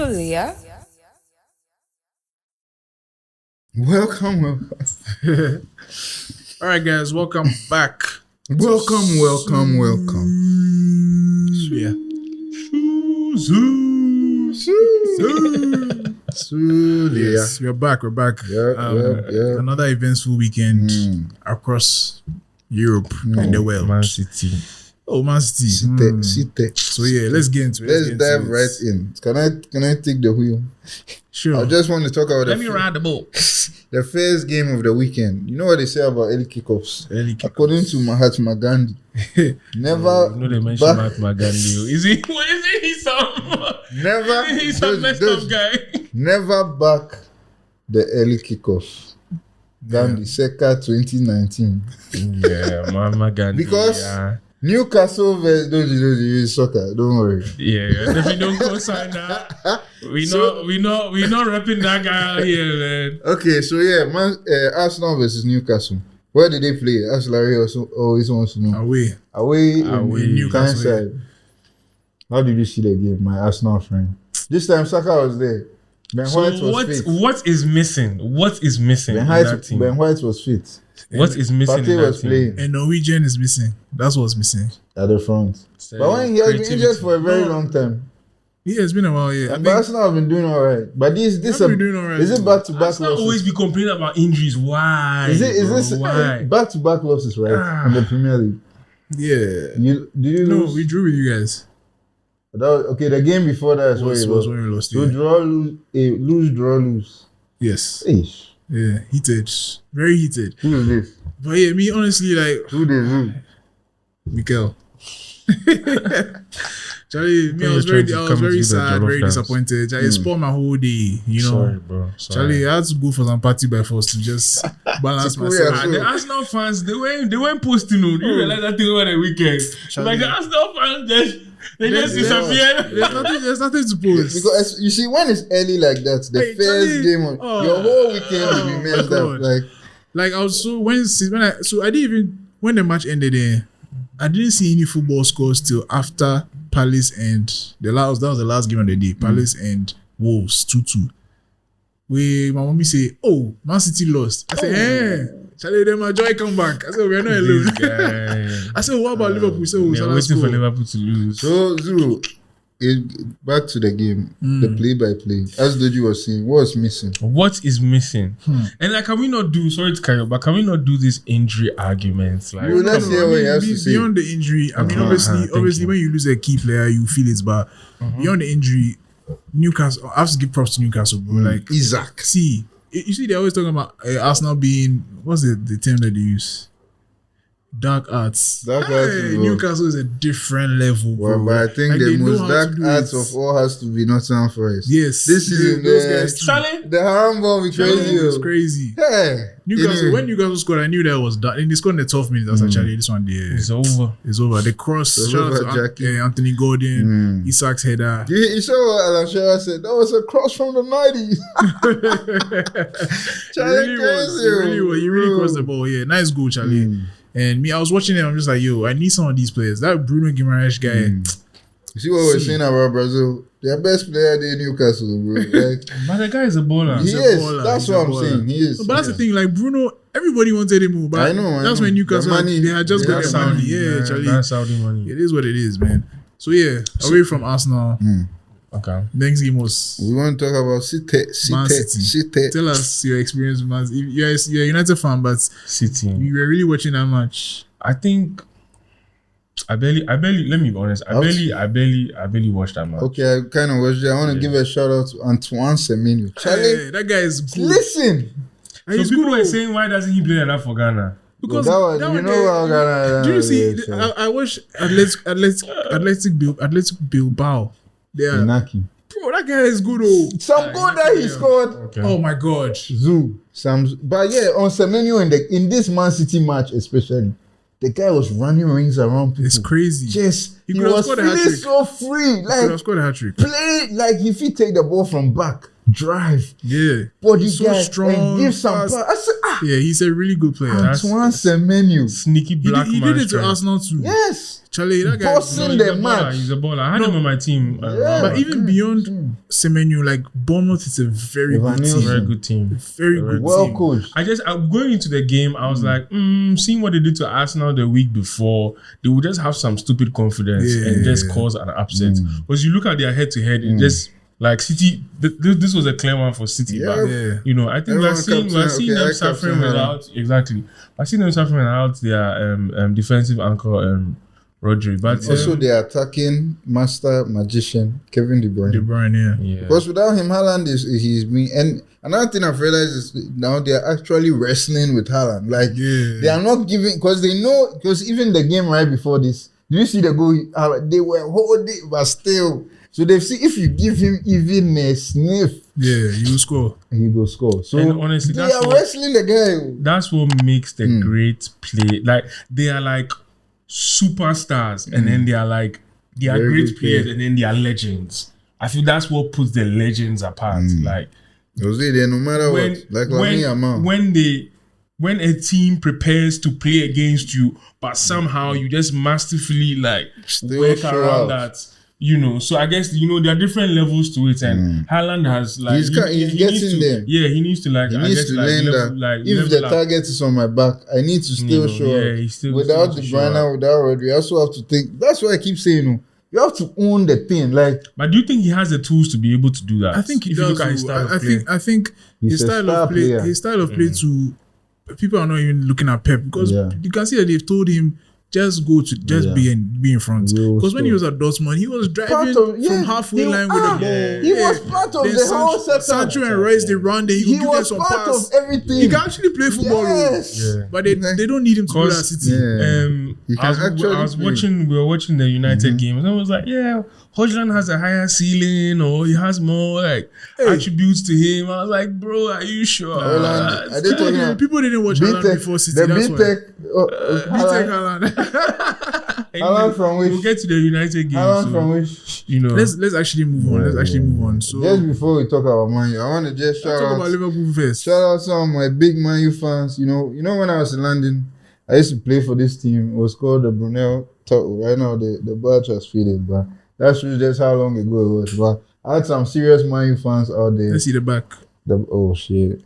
Sulia. Welcome. All right, guys, welcome back. Welcome. Yeah. Sulia. Yes, we're back. Yeah. Another eventful weekend across Europe and the world. Man City. Oh, Man City. Sit. So yeah, let's get into it. Let's dive right in. Can I take the wheel? Sure. I just want to talk about Let me ride the boat. the first game of the weekend. You know what they say about early kickoffs? According to Mahatma Gandhi, never You know they mention back, Mahatma Gandhi. Is he? What is he? He's never he's some messed up guy. never back the early kickoff. Gandhi, circa 2019. Yeah, Mahatma Gandhi. Because Newcastle versus Dodzi soccer. Don't worry. Yeah, if we don't co-sign that, we not repping that guy out here, man. Okay, so yeah, Arsenal versus Newcastle. Where did they play? Ask Larry always wants to know. Away in Newcastle side. How did you see the game, my Arsenal friend? This time Saka was there. Ben White was fit. What is missing? What is missing in that team? Ben White was fit. What is missing Partey in that was team? playing And Norwegian is missing. That's what's missing. at the front. But when he has been injured for a very long time. Yeah, it's been a while. Yeah, And Arsenal have been doing all right. But this been doing all right. is it back to back Arsenal losses? always be complaining about injuries. Why? Is this why? back to back losses, right? In the Premier League. yeah. Did you No, lose? we drew with you guys. Okay, the game before that is where Was it was. when we lost. So Yeah. lose. Yes. Ish. Yeah, heated. Very heated. Who is this? But yeah, me honestly, like, Who? Mikel. Charlie, me, I was You're trying very to come and sad, do the very jollof dance. disappointed. Charlie, it spoiled my whole day, you know. Sorry, bro. Sorry. Charlie, I had to go for some party by force to just balance To cool myself. yourself. The Arsenal fans, they weren't posting. You realize that thing over the weekend. Like the Arsenal fans, they just disappeared. There's nothing to post. Because you see, when it's early like that, the Hey, first Charlie, game of your whole weekend will be messed up. God. Like I was I didn't even when the match ended I didn't see any football scores till after Palace and that was the last game of the day. Palace and Wolves 2-2. My mommy say, "Oh, Man City lost." I said, Charlie, then my joy come back. I said, "We're not alone." I said, "What about Liverpool?" So They're waiting for Liverpool to lose. So Zulu, back to the game, the play-by-play. As Dodzi was saying, what's missing? What is missing? And like, can we not do? Sorry to carry on, but can we not do these injury arguments? Like, You let's hear what he has to say. Beyond the injury, I mean, thank obviously, you. when you lose a key player, you feel it. But beyond the injury, Newcastle, I have to give props to Newcastle, bro. Like, Isaac. see, you see, they're always talking about Arsenal being what's the term that they use? Dark arts. Dark arts, bro. Newcastle is a different level, bro. Well, but I think Like, the they know most how dark to do arts it. of all has to be Nottingham Forest. Yes, This season, those the- guys, too. Charlie, The haram ball be crazy. It's yo. crazy. Hey, Newcastle, anyway. when Newcastle scored, I knew that was done. And they scored in the 12th minutes. I was like, Charlie, this one there. it's over. It's over. The cross, It's shout over, out to Jackie. Anthony Gordon, Isaac's header. You saw what Alan Shearer said? That was a cross from the 90s. Charlie, He really crossed the ball. Yeah, nice goal, Charlie. And me, I was watching it. I'm just like, yo, I need some of these players. That Bruno Guimaraes guy. You see what we're saying about Brazil? Their best player there, Newcastle, bro. Like, But the guy is a baller. he He's a is. baller. That's He's what a I'm baller. saying. He is. But that's the thing. Like Bruno, everybody wanted him, but I know. that's when Newcastle The money- they had just got that's their money. Saudi, Yeah, man. Charlie. That's Saudi money. It is what it is, man. So yeah, away from Arsenal. Okay. Next game was We want to talk about Man City. City. Tell us your experience with Man City. You're a United fan, but City. you were really watching that match. I think I barely. Let me be honest. I barely watched that match. Okay, I kind of watched it. I want to give a shout out to Antoine Semenyo. Charlie, Hey, that guy is good. listen. And So he's people good. were saying, why doesn't he play like that for Ghana? Because That was- that you one know day- how Ghana- Do you see? yeah, I watched Athletic Bilbao. Yeah, Inaki. bro, that guy is good. Oh, Some goal that he scored. Okay. oh my god. Zoo. But yeah, on Semenyo in this Man City match especially, the guy was running rings around people. It's crazy. Just He he could have was scored a feeling hat-trick. so free. Could have Like scored a hat trick. play like if he take the ball from back, drive. Yeah. Body so guy, strong. And give some fast. pass. I said, Yeah, he's a really good player. Antoine Semenyo. Sneaky black He man. did it to Arsenal too. Yes. Charlie, that guy. Bossing the match. He's a baller. I had him on my team. But even beyond Semenyo, like Bournemouth is a very good team. Very good team. Very good Well team. coached. I'm going into the game, I was like, seeing what they did to Arsenal the week before, they would just have some stupid confidence and just cause an upset. Because you look at their head-to-head, it just like City. This was a clear one for City, but you know, I think we're seeing them suffering without I see them suffering without their defensive anchor. Rodri, but also the attacking master magician Kevin De Bruyne. Yeah. Because without him, Haaland he's been. And another thing I've realized is now they're actually wrestling with Haaland. Like they are not giving, because they know, because even the game right before this, did you see the goal? They were holding, but still. So they've seen if you give him even a sniff, he will score. He will score. So and honestly, they are wrestling the guy. That's what makes the great play. Like they are like superstars, and then they are great players, and then they are legends. I feel that's what puts the legends apart. Like Jose, no matter what, like when a team prepares to play against you, but somehow you just masterfully work around that. You know, so I guess there are different levels to it, and Haaland has he's getting there. Yeah, he needs to learn that. If the target is on my back, I need to still show up. Without De Bruyne, without Rodri, I also have to think. That's what I keep saying. You have to own the thing. But do you think he has the tools to be able to do that? I think he does. You look at his style of play. I think his style of play to people are not even looking at Pep, because you can see that they've told him, just go to be in front. Because when he was at Dortmund, he was driving from halfway line with the ball. He was part of the whole setup. Sancho and Rice, they run there. He was some part pass. of everything. He can actually play football. But they don't need him to do that City. We were watching the United game, and I was like, Hojland has a higher ceiling, or he has more attributes to him. I was like, bro, are you sure? People didn't watch Haaland before City. The B-Tech Haaland. Haaland from which? We'll get to the United game. Haaland from which? Let's actually move on. Let's actually move on. So just before we talk about Man U, I want to just talk about Liverpool first. Shout out some of my big Man U fans. You know when I was in London, I used to play for this team. It was called the Brunel. Right now the badge has faded, but that's just how long ago it was. But I had some serious Man U fans out there. Let's see the back. Oh shit.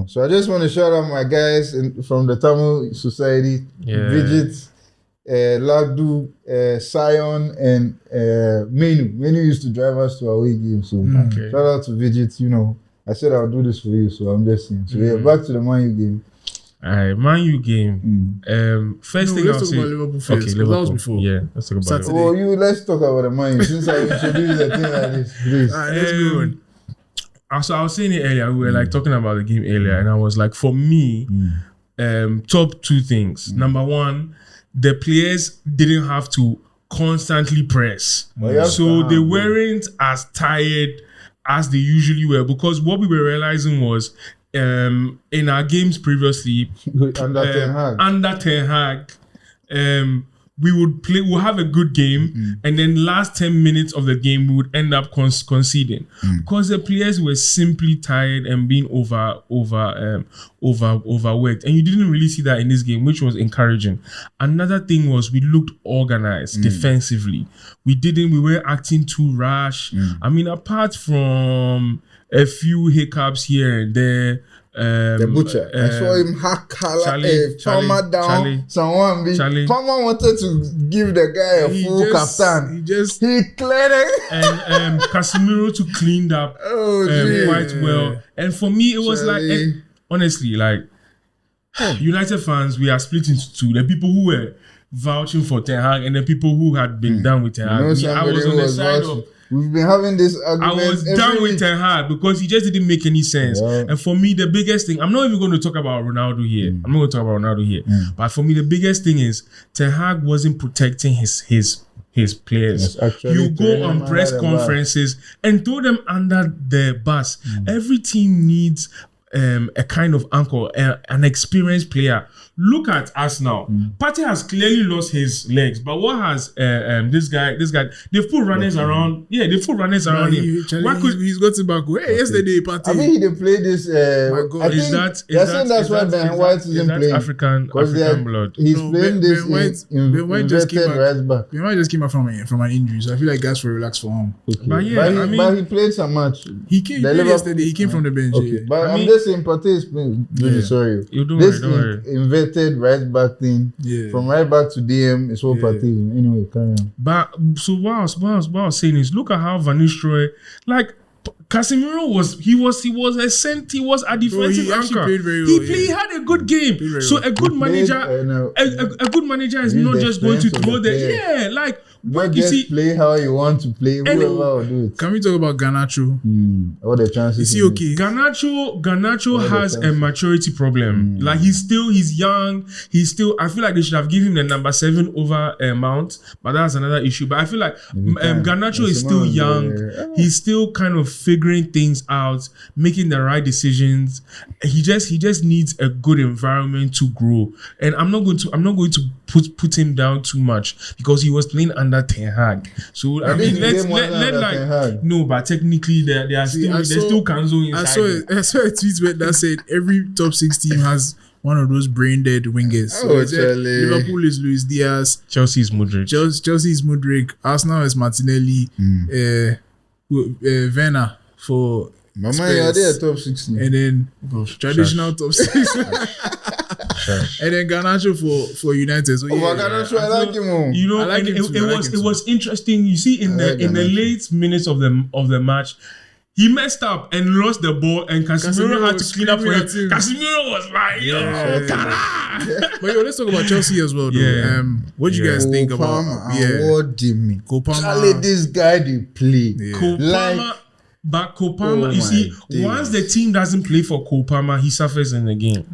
So I just want to shout out my guys from the Tamil Society, Vijit, Laud, Sion, and Menu. Menu used to drive us to our away games. So shout out to Vijit. I said I'll do this for you, so I'm just saying. So back to the Man U game. Alright, Man U game. First thing I'll say. Let's talk about Liverpool first. Okay, Liverpool. That was before. Yeah, let's talk about Saturday. Let's talk about the Man U since I introduced the thing like this. Please. Alright, let's go on. So I was saying it earlier. We were talking about the game earlier, and I was like, for me, top two things. Number one, the players didn't have to constantly press, so they weren't as tired as they usually were. Because what we were realizing was, in our games previously, under Ten Hag, we'll have a good game, and then last 10 minutes of the game we would end up conceding because the players were simply tired and being overworked, and you didn't really see that in this game, which was encouraging. Another thing was we looked organized defensively. We were acting too rash. I mean, apart from a few hiccups here and there. The butcher. I saw him hack Palmer down. Palmer wanted to give the guy a full kaftan. He cleared it. And Casemiro to cleaned up quite well. And for me, it was honestly, United fans, we are split into two. The people who were vouching for Ten Hag and the people who had been done with Ten Hag. I was on the side of... We've been having this argument. I was done with Ten Hag because he just didn't make any sense. Yeah. And for me, the biggest thing, I'm not even going to talk about Ronaldo here. But for me, the biggest thing is Ten Hag wasn't protecting his players. You go on press conferences and throw them under the bus. Every team needs a kind of anchor, an experienced player. Look at us now. Partey has clearly lost his legs, but what has this guy? They've put runners around. Yeah, they put runners around him. He's got it back. Hey, yesterday, Partey. I mean, he did play this. My God. That's why Ben White isn't playing. African blood. He's playing this inverted right back. Ben White just came out from an injury, so I feel like that's for relax for him. Okay. But he played some match. He came yesterday. He came from the bench. Okay. But I'm just saying, Partey is playing. Sorry. Don't worry. Inverted right back thing from right back to DM is what Partey is. Anyway, carry on. But so what I was saying is, look at how Van Nistelrooy, like Casemiro was a defensive anchor. He had a good game. So a good manager, a good manager is not just going to throw there. Like Not just play how you want to play. Whoever will do it. Can we talk about Garnacho? What the chances? Is he okay? Garnacho has a maturity problem. Like he's young. I feel like they should have given him the number 7 over Mount, but that's another issue. But I feel like Garnacho is still young. He's still kind of figuring things out, making the right decisions. He just needs a good environment to grow. And I'm not going to put him down too much because he was playing under Ten Hag. So I mean, but technically they're still Kanzo inside. I saw a tweet that said every top 6 team has one of those brain dead wingers. So Liverpool is Luis Diaz, Chelsea is Mudryk. Chelsea is Mudryk. Arsenal is Martinelli. Werner for Mama, they are top 16. And then traditional top 6. And then Garnacho for United. So Garnacho, I like him. You know, it was interesting. You see, in the late minutes of the match, he messed up and lost the ball, and Casemiro had to clean up for him. Casemiro was like, But let's talk about Chelsea as well, though. What do you guys think about? Charlie, this guy they play. But Kopama, you see, once the team doesn't play for Kopama, he suffers in the game.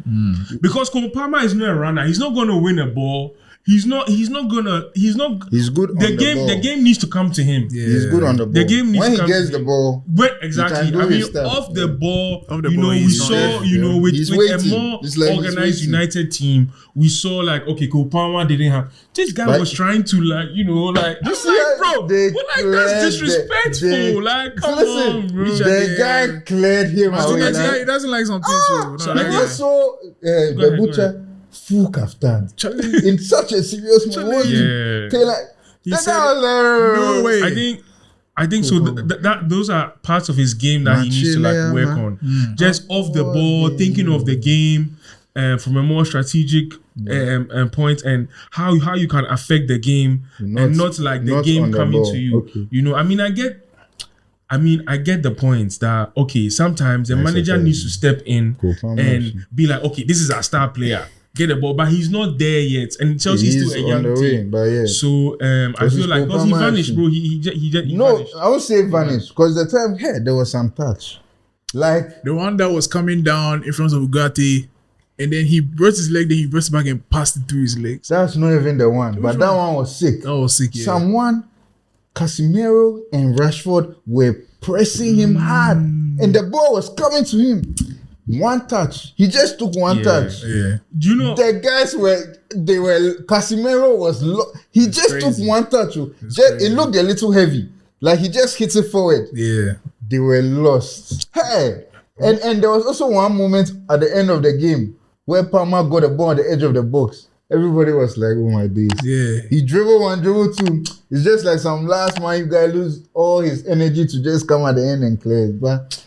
Because Kopama is not a runner. He's not going to win a ball. He's good on the ball. The game needs to come to him. He's good on the ball. The game needs when to come he gets the ball. Exactly. I mean, off the ball, we saw, with a more organized United team, we saw like, okay, Kopama didn't have. This guy was trying to bro, that's disrespectful. Like, come on, bro. The guy cleared him away. He doesn't like something. I saw the butcher. Full kaftan in such a serious moment. No way. I think so. That those are parts of his game that he needs to work on. Just off the ball, thinking of the game from a more strategic point, and how you can affect the game and not like the game coming to you. Okay. You know, I I get the points that sometimes the manager needs to step in and be like, okay, this is our star player. Get the ball, but he's not there yet, and Chelsea is still a young team. So I feel like because he vanished, bro. He vanished. I would say vanished because the time there was some touch, like the one that was coming down in front of Ugarte, and then he brought his leg, then he brought it back and passed it through his legs. That's not even the one, but that one was sick. That was sick. Yeah. Someone, Casemiro and Rashford were pressing him hard, and the ball was coming to him. One touch. He just took one touch. Yeah. Do you know the guys Casemiro was he just took one touch. It looked a little heavy. Like he just hit it forward. Yeah. They were lost. Hey. And there was also one moment at the end of the game where Palmer got a ball on the edge of the box. Everybody was like, oh my days. Yeah. He dribbled 1, dribbled 2. It's just like some last man, you guys lose all his energy to just come at the end and clear it. But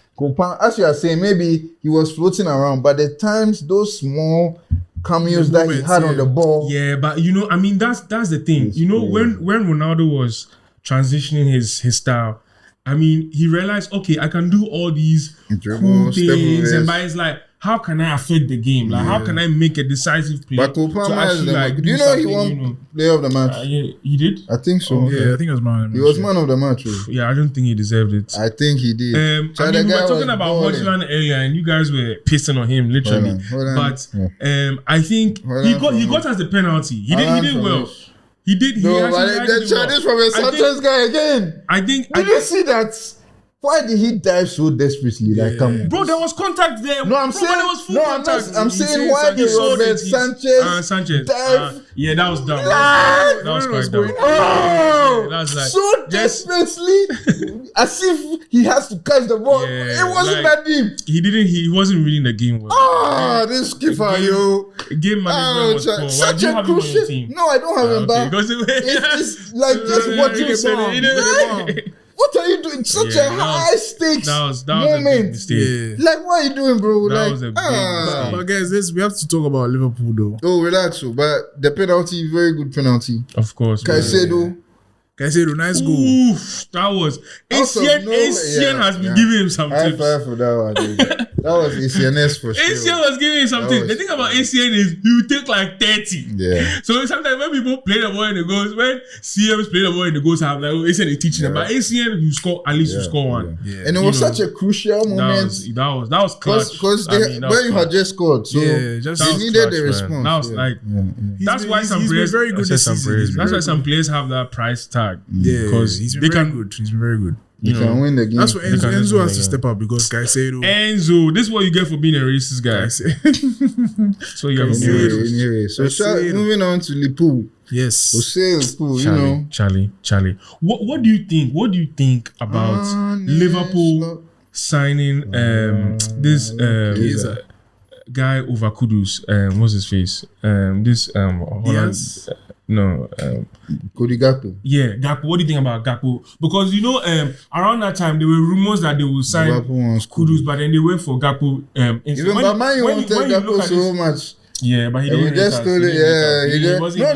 as you are saying, maybe he was floating around, but the times those small cameos that he had on the ball. Yeah, but that's the thing. When Ronaldo was transitioning his style, he realized, okay, I can do all these cool things, but it's like, how can I affect the game? Like, how can I make a decisive play? But Kopama is do you know he won player of the match? He did? I think so. Yeah, I think it was man of the match. He was man of the match. Yeah, I don't think he deserved it. I think he did. We were talking about Hojland earlier, and you guys were pissing on him, literally. Hold on. But I think he got us the penalty. He did well. He did. No, but the challenge from a Sanchez guy again. I think. Did you see that? Why did he dive so desperately? Like, come on. Bro, there was contact there. No, I'm bro, saying, there was full contact. I'm saying why did Robert Sanchez dive? Yeah, that was dumb. That was quite dumb. Oh, that was like, so desperately, as if he has to catch the ball. Yeah, it wasn't like, that deep. He wasn't reading the game well. This skipper, yo. Game management was poor. Why do you have him on your team? No, I don't have him back. It's like just watching. What are you doing? Such a high stakes that was moment. Like, what are you doing, bro? That was a big mistake. But guys, we have to talk about Liverpool though. Oh, relax, but the penalty, very good penalty. Of course. Caicedo, nice goal. Oof, that was Asian has been giving him some high tips. five for that one. Dude. That was ACNS for sure. ACN was giving him some tips. The thing about ACN is he will take like 30. Yeah. So sometimes when people play the ball in the goals, when CMs play the ball in the goals, I'm like, oh, ACN is teaching them. But ACN, you score, at least you score one. Yeah. And it was such a crucial moment. That was clutch. Because when you had just scored, so they needed the response. That was like, that's why some players very good this season. That's why some players have that price tag. Yeah, because he's been very good. He's been very good. You can win the game. That's what Enzo has to step up because Caicedo. Enzo, this is what you get for being a racist guy. So you have anyway. So moving on to Liverpool. Yes. Liverpool, Charlie. What do you think? What do you think about Liverpool signing this guy over Kudus? What's his face? This Holland. No, Cody Gakpo. Yeah, Gakpo. What do you think about Gakpo? Because around that time there were rumors that they would sign Kudus, but then they went for Gakpo. Even Man wanted Gakpo so much. Yeah, but he didn't. Just told it. Yeah,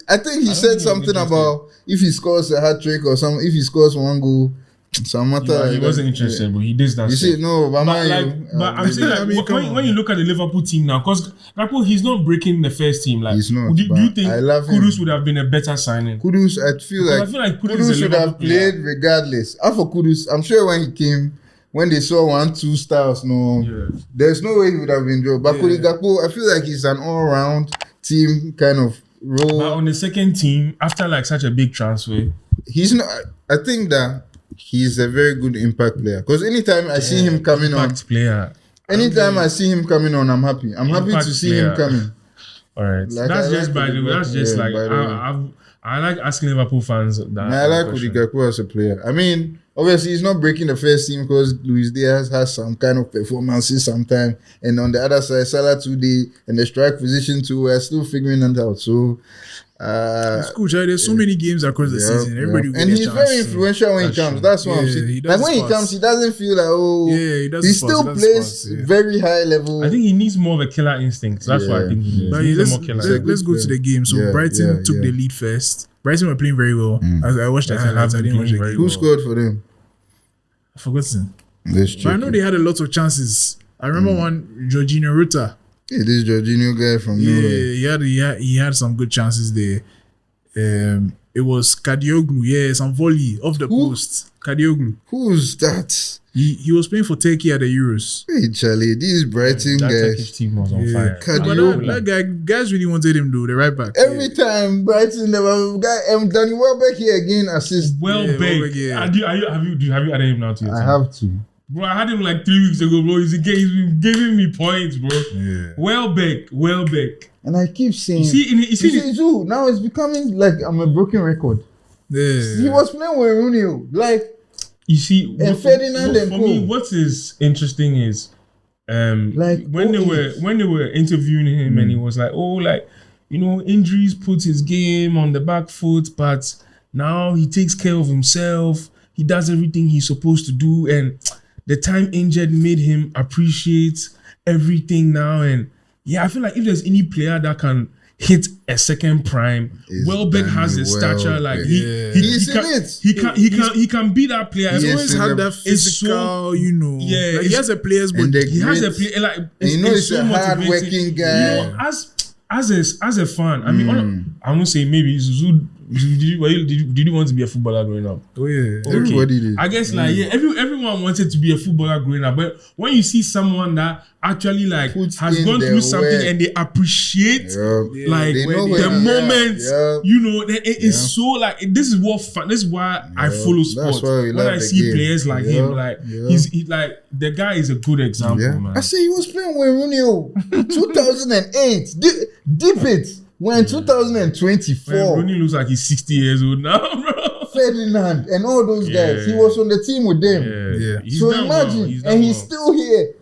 I think he said something about if he scores a hat trick or something. If he scores one goal. He wasn't interested, but he did that. You see, no, but I'm saying when you look at the Liverpool team now, because Gakpo, he's not breaking the first team. Like, he's not. Do you think Kudus would have been a better signing? Kudus, I feel like Kudus should have played regardless. As for Kudus, I'm sure when he came, when they saw 1-2 styles, there's no way he would have been dropped. But Cody Gakpo, I feel like he's an all-round team kind of role. But on the second team, after like such a big transfer, he's not. I think that he's a very good impact player because anytime I see him coming on, anytime I see him coming on, I'm happy. I'm happy to see him coming. All right, like, that's just by the way. That's just like I like asking Liverpool fans that. I like Cody Gakpo as a player. I mean, obviously he's not breaking the first team because Luis Diaz has some kind of performances sometimes, and on the other side, Salah today and the strike position too. We're still figuring it out. So. It's cool, Charlie. There's so many games across the season. Everybody and he's very influential when he comes. That's what I'm saying. Like when he comes, he doesn't feel like he still plays very high level. I think he needs more of a killer instinct. That's why I think he needs more killer. Let's go to the game. So Brighton took the lead first. Brighton were playing very well. I watched the highlights. I didn't watch the game. Who scored for them? I've forgotten. But I know they had a lot of chances. I remember one, Jorginho Ruta. Yeah, this Jorginho guy from Norway. He had some good chances there. It was Kadioglu, some volley off the post. Kadioglu. Who's that? He was playing for Turkey at the Euros. Hey Charlie, these Brighton guys. Turkish team was on fire. That guys really wanted him though, the right back. Every time Brighton, Danny Welbeck here again assist. Welbeck. Have you added him now to your team? I have to. Bro, I had him like 3 weeks ago, bro. He's been giving me points, bro. Yeah. Welbeck. And I keep saying, you see, Zoo, now it's becoming like I'm a broken record. Yeah. He was playing with Rooney, like. You see, and Ferdinand and for me, what is interesting is, like when they were interviewing him, and he was like, injuries put his game on the back foot, but now he takes care of himself. He does everything he's supposed to do, and the time injured made him appreciate everything now. And I feel like if there's any player that can hit a second prime, Welbeck has the stature. Like he can be that player. He's always had that physical, like he has a player's body. He has a player like he's so a hard-working guy. As a fan, I mean, I'm not saying maybe Zuzu Did you want to be a footballer growing up? Oh yeah, Okay. Everybody did. I guess everyone wanted to be a footballer growing up, but when you see someone that actually like Puts has in gone their through something work. and they appreciate like They know the where- moment, yeah. you know, it's so like this is what fun. This is why I follow sports. why we When love I the see game. players like him, like he's like the guy is a good example, Yeah. man. I say he was playing with Rooney 2008. Deep it. When 2024. Man, Rooney looks like he's 60 years old now, bro. Ferdinand and all those guys. He was on the team with them. Yeah. He's So done imagine, well. and he's still here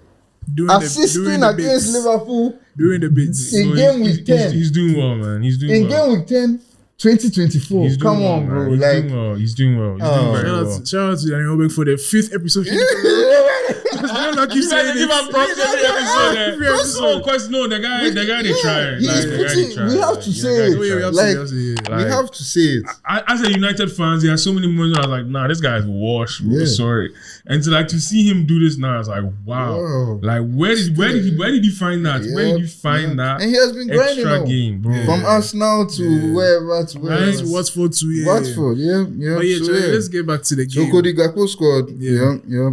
assisting doing the against bits. Liverpool Doing the bits. in Gameweek 10. He's doing well, man. He's doing In well. Gameweek 10, 2024. He's doing Come well, on, bro. man. He's Like, doing well. He's doing well. He's doing very well. Shout out to Daniel Obek for the 5th episode. I'm not keep You guys saying give him props every episode. Every episode. Oh, cause no, the guy they tried. He's Like, the guy they putting, tried. we have to say it. We have to Like, say it. we have to say it. As a United fans, there are so many moments where I was like, nah, this guy's washed. Bro. Yeah. Sorry. And to see him do this now, I was like, wow. Wow. Like where did he find that? Where did you find that? And he has been grinding extra now. game, bro? From Arsenal to wherever to wherever. Nice Watford to Watford, yeah. But yeah, So, Charlie, yeah. let's get back to the So game. Cody Gakpo scored,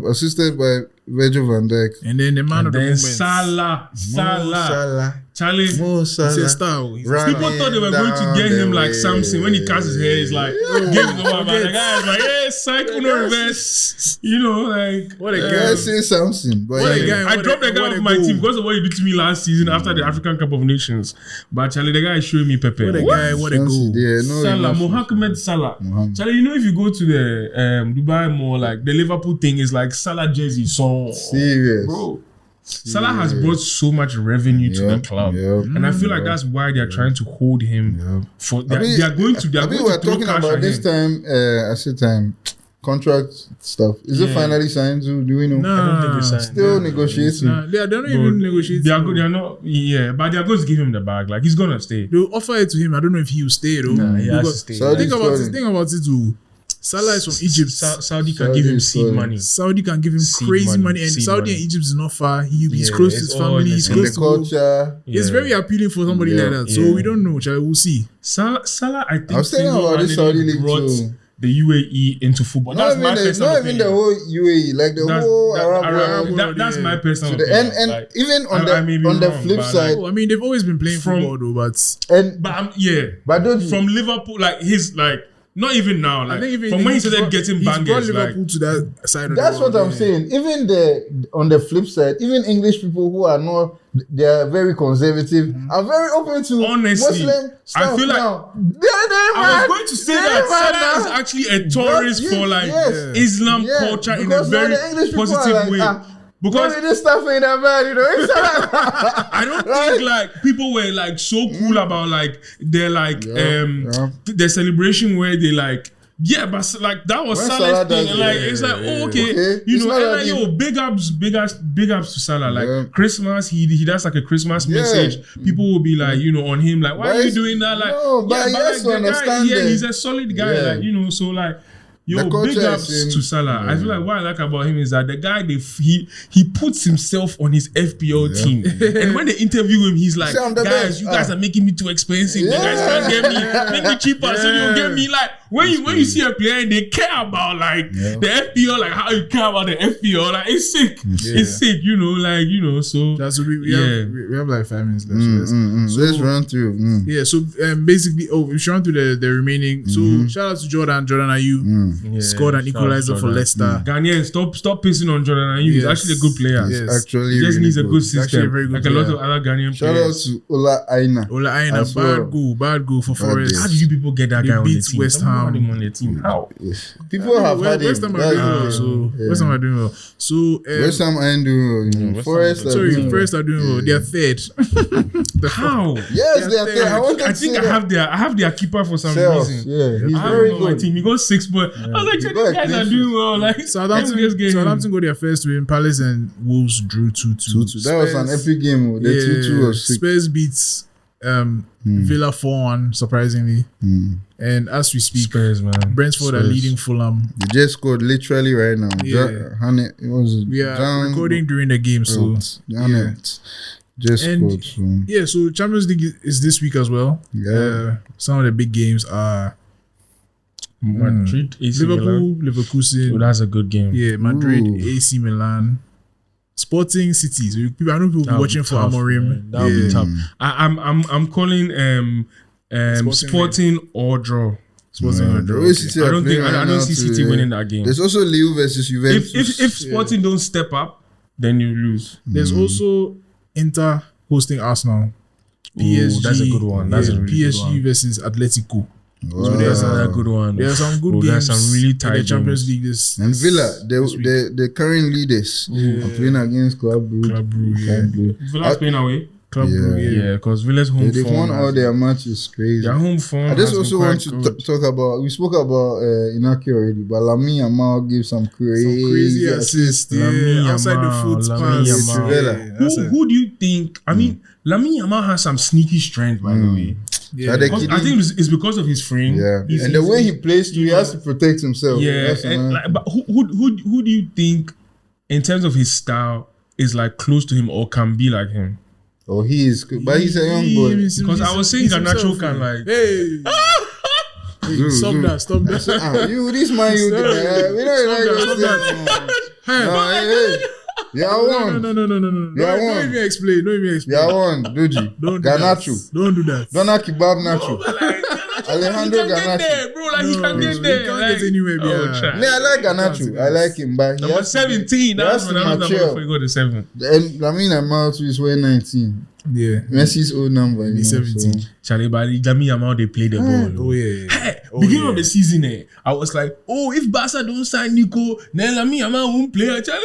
assisted by Virgil van Dijk. And then the man of the Then moment. Salah. Salah. Charlie. Mo He's a Salah. star. People thought they were going to get him like Samson. When he cast his hair, it's like, game is over. But the guy is like, hey, cycle no reverse. You know, like. What a I guy. say Samson, but What a yeah. guy. I dropped the guy what off a my goal. team because of what he did to me last season after the African Cup of Nations. But Charlie, the guy is showing me Pepe. What a guy. What a Samson, goal. yeah, no, Salah, enough. Mohamed Salah. Mohamed. Charlie, you know if you go to the Dubai Mall, like the Liverpool thing is like Salah jersey song. Serious. Bro. Salah has brought so much revenue to the club. And I feel like that's why they're trying to hold him for they are going to we were throw talking cash about at this him. time, contract stuff. Is it finally signed? Do we know? Nah. I don't think it's signed. Still negotiating. Nah, they're not even negotiating. They are good, they are not but they are going to give him the bag. Like he's gonna stay. They'll offer it to him. I don't know if he will stay though. Nah, he has to Because stay. Saudi think about scoring. it too. Salah is from Egypt. Saudi can give him seed Saudi. money. Saudi can give him Seed crazy money, money, and seed Saudi money. and Egypt is not far. He's Yeah, close to it's his all family. in He's the And close the to. culture. It's Yeah. very appealing for somebody Yeah, like that. So yeah. we don't know. We'll see. Salah, I think I was thinking about this Saudi league brought too. the UAE into football. Not That's my even personal the opinion. whole UAE, like the whole Arab world. That's my personal So opinion. and Like, even on I may be the wrong, flip but, side, Oh, I mean, they've always been playing From- football though, but but don't from Liverpool, like his like not even now, like I think even from when he he's started brought- getting he's brought bangers, like Liverpool to that side of that's the world. what I'm yeah. saying. Even on the flip side, even English people who are not, they are very conservative, are very open to Honestly, Muslim stuff I feel like- now. I was going to say that Salah is actually a tourist for like yes. Islam Yeah, culture in a because now very the English people are positive like, way. Because maybe this stuff ain't that bad, you know. It's I don't think like people were like so cool about like their like their celebration where they like but like that was When Salah's Salah thing, does and like it, it's like okay. you It's know, not and that like yo, big ups to Salah. Like Yeah. Christmas, he does like a Christmas message. People will be like, you know, on him like, why But are you it's- doing that? Like, no, but he has to the guy, understand that- he's a solid guy. Yeah. Like, you know, so like. Yo, The big culture ups is in- to Salah. I feel like what I like about him is that the guy he puts himself on his FPL team, and when they interview him, he's like, Say I'm the "Guys, best. you guys are making me too expensive. You guys can't get me, make me cheaper, so you get me." Like when you see a player and they care about like the FPL, like how you care about the FPL, like it's sick. It's sick, you know, like you know. So That's what we have like 5 minutes left. So Let's run through. yeah, so basically, we should run through the remaining. So shout out to Jordan. Jordan, are you scored an equalizer for Leicester? Ghanaian, stop pissing on Jordan. And he's actually a good player. Yes. Actually, He just really needs a good Actually a system, very good like a lot player. of other Ghanaian Shout out players. to Ola Aina. Ola Aina, As well. bad goal for Forest. days. How did you people get that They guy on the beat team? West Someone Ham. had him on the team. How? People have had him. West Ham are That's doing well. the So thing. Yeah. West Ham are doing well. So West Ham ain't doing West Forest. Ham- are sorry, doing well. Forest are doing well. They are third. How? Yes, they are third. there. I wanted I to think say I have their keeper for some Self, reason. yeah, he's I have very him on my good. team. He got 6 points. I was like, He these got a guys are clean doing well. Like Southampton got their first win. Palace and Wolves drew 2-2. That was an epic game. The 2-2 was sick. Spurs beats Villa 4-1, surprisingly. And as we speak, Spurs, man. Brentford are Spurs. leading Fulham. They just scored literally right now. Yeah. We are recording during the game, so just And- scored. So. yeah. So Champions League is this week as well. Yeah. Some of the big games are Madrid, AC Liverpool, Milan. Leverkusen. Oh, that's a good game. Yeah, Madrid, AC Milan, Sporting City. So I know people That'll watching be for tough, Amorim. man. That'll be tough. I'm calling Sporting or draw. Sporting or draw. City I are don't playing right now see City to, winning that game. There's also Lille versus Juventus. If Sporting don't step up, then you lose. There's also Inter hosting Arsenal. PSG, that's a good one. That's a really good PSG one. versus Atletico. Wow. So there's That's a good one. There are some good Oh, games. there's some really in tight the Champions games. League this And Villa, this week. the current leaders are playing against Club Brugge. Club Brugge, yeah. Villa's playing away. Club Yeah. Brugge, Yeah, because Villa's home They've form. won all their matches, crazy. Their home form. I just has also been want quite to good. talk about. We spoke about Inaki already, but Lamine Yamal gave some crazy assist. Lamine Yeah, outside the Yamal, foot Lamine pass. Yamal. Yeah, that's Who do you think? I mean, Lamine Yamal has some sneaky strength, by the way. yeah. Because I think it's because of his frame. Yeah, He's- and the way he plays too, he has to protect himself. Yeah, That's and another like, but who do you think, in terms of his style, is like close to him or can be like him? Oh, he is good, but he's a young boy. Because I was saying Garnacho can like. Hey, Dude, stop dude. that! Stop that! You, this man, you. We don't like Stop this. Hey, Hey, yeah, one. no. Yeah, Don't one. even explain. Don't even explain. Yeah, one. Doji. Don't do Garnacho. that. Don't do that. Donna Kebab Nacho. He Alejandro can get Garnacho. there, bro. Like he can get He there. can't Like, get anywhere. oh, Yeah. try. Me, I like Garnacho. I like him, but he Number has to be- 17. he That's has when to I was number mature. before you go to 7. And Lamine Yamal too is wearing 19. Yeah. Messi's old number. You know, 17. so. Charlie, but Lamine Yamal, they play the ball. Oh yeah. Hey, Oh, beginning yeah. of the season, I was like, oh, if Barca don't sign Nico, then Lamine Yamal won't play. Charlie,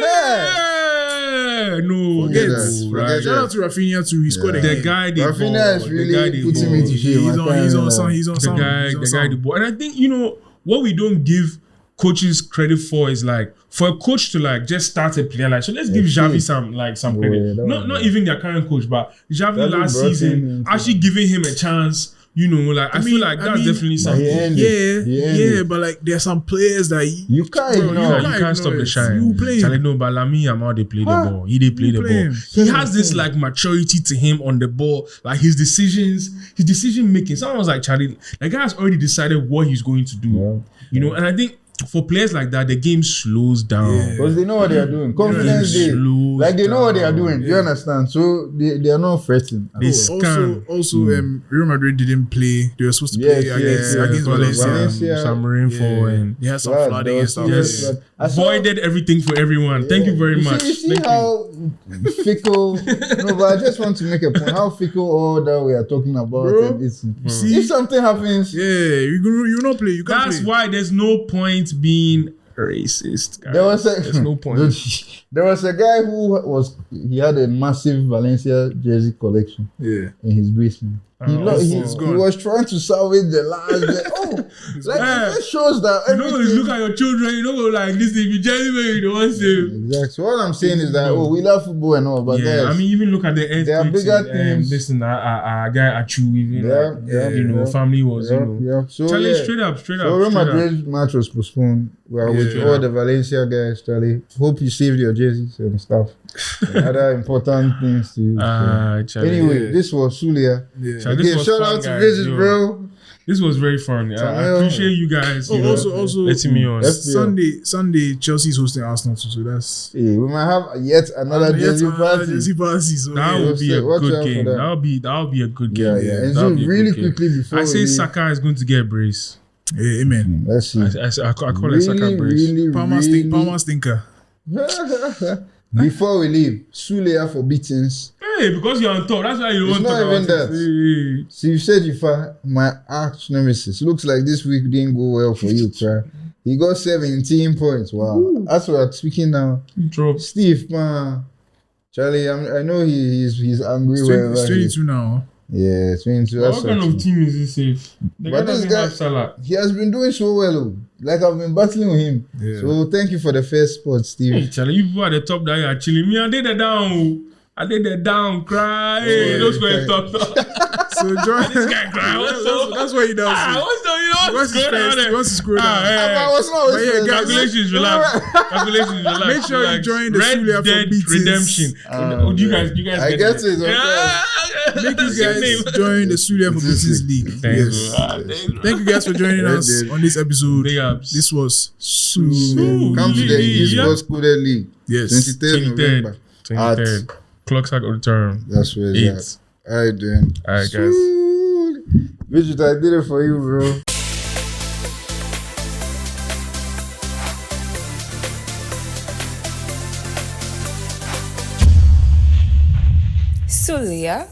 no, Forget Forget that. right. Forget Shout out to Rafinha too. He scored The again. guy they Rafinha ball. is The really guy they putting ball. me to shame. He's I on. can't He's on. remember. Sound. He's on. The Sound. guy, He's on the guy sound. the ball. And I think, what we don't give coaches credit for is like for a coach to like just start a player like, so let's give Xavi some Oh, credit. yeah, that Not was even their current coach, but Xavi Xavi last brought him season into- actually giving him a chance. Like I feel like that's definitely But something. he ended. He Yeah, ended. but like there's some players that You can't Bro, ignore. You can't stop the shine. You play him. Charlie, no, but Lamine Yamal, they play the ball. He did play the play ball. him. He has this like maturity to him on the ball, like his decision making. Someone was like, Charlie, the guy has already decided what he's going to do. Yeah. And I think for players like that, the game slows down. Because they know what they are doing. Confidence Yeah. day. Slows Like they know what they are down. doing. You understand? So they are not fretting. They also scan. Real Madrid didn't play. They were supposed to Yes, play yes, against Valencia. Valencia. Some rainfall and They had some Blood, flooding there and was stuff. serious Yes. blood. I saw- voided everything for everyone. Thank you very much. You see Thank you. how fickle. No, but I just want to make a point. How fickle all that we are talking about. Bro, and it's, see? if something happens, Yeah, you not play. You can't That's play. why there's no point being racist, guys. there's no point. There was a guy he had a massive Valencia jersey collection Yeah. in his basement. He it's gone. was trying to salvage the last. That shows that You know, everything. look at your children. You know, like this. If you genuinely you don't want to. Exactly. So what I'm saying is that we love football and all, but Yeah, guys, I mean, even look at the there are earthquakes. bigger things. This and that. Guy Achu, even family was, So Charlie, yeah. straight up. So Real Madrid match was postponed. We are with Yeah. all the Valencia guys, Charlie. Hope you saved your jerseys and stuff. And other important things to you. Charlie. Anyway, this was Sulia. Yeah. Charlie, this Again, was shout fun, out to guys, Visit, yo. bro. This was very fun. I appreciate you guys. You know, Also, letting me on. Sunday, Chelsea's hosting Arsenal too. So that's Hey, we might have yet another jersey party. Jersey party. So That yeah. would be a Watch out good for game. that. That'll be a good game. Yeah, yeah. And That'll so be a really good game. quickly before I we say leave, Saka is going to get a brace. Yeah, amen. let's see. I call it Saka brace. Palmer stinker. Before we leave, Sulia for beatings. Hey, because you're on top. That's why you It's don't want to not talk even about that. it. So you said my arch nemesis. Looks like this week didn't go well for you, try. He got 17 points. Wow. That's what I'm speaking now. Drop. Steve, man. Charlie, I know he's angry. It's 22 now. Yeah, 22. That's What kind of team is this safe? The guy But this doesn't guy- have Salah. He has been doing so well. Though. Like I've been battling with him. Yeah. So thank you for the first spot, Steve. Hey, Charlie, you people at the top that you are chilling. Me, I did the down. Cry. Hey, Yeah, those guys okay. talk. So John, This guy cry. What's up? that's what he does. What's up? You What's his first? He wants to scroll down. I was not But yeah, guys, Calculations, relax. Calculations, relax. Make sure you join the Red Sulia for Dead beatings. Redemption. You guys. I guess it's okay. Make you guys join the Sulia for Beatings League. Thank you guys for joining us on this episode. Big ups. This was Sulia. Come to the Esports Coded League. Yes. 23rd November. 23rd. Clock sack auditorium. That's where it's at. Alright, then. Alright, guys. Bridget, I did it for you, bro. Sulia